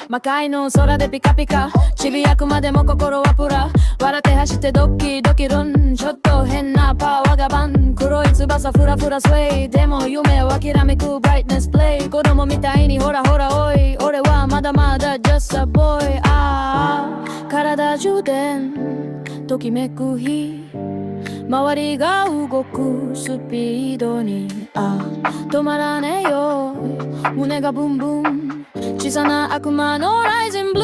魔界の空でピカピカちびやくまでも心はプラ笑って走ってドキドキルンちょっと変なパワーがバン黒い翼フラフラスウェイでも夢を諦めくブライトネスプレイ子供みたいにほらほらおい俺はまだまだ just a boy 体充電ときめく日周りが動くスピードに止まらねえよ胸がブンブン小さな悪魔のライジンブル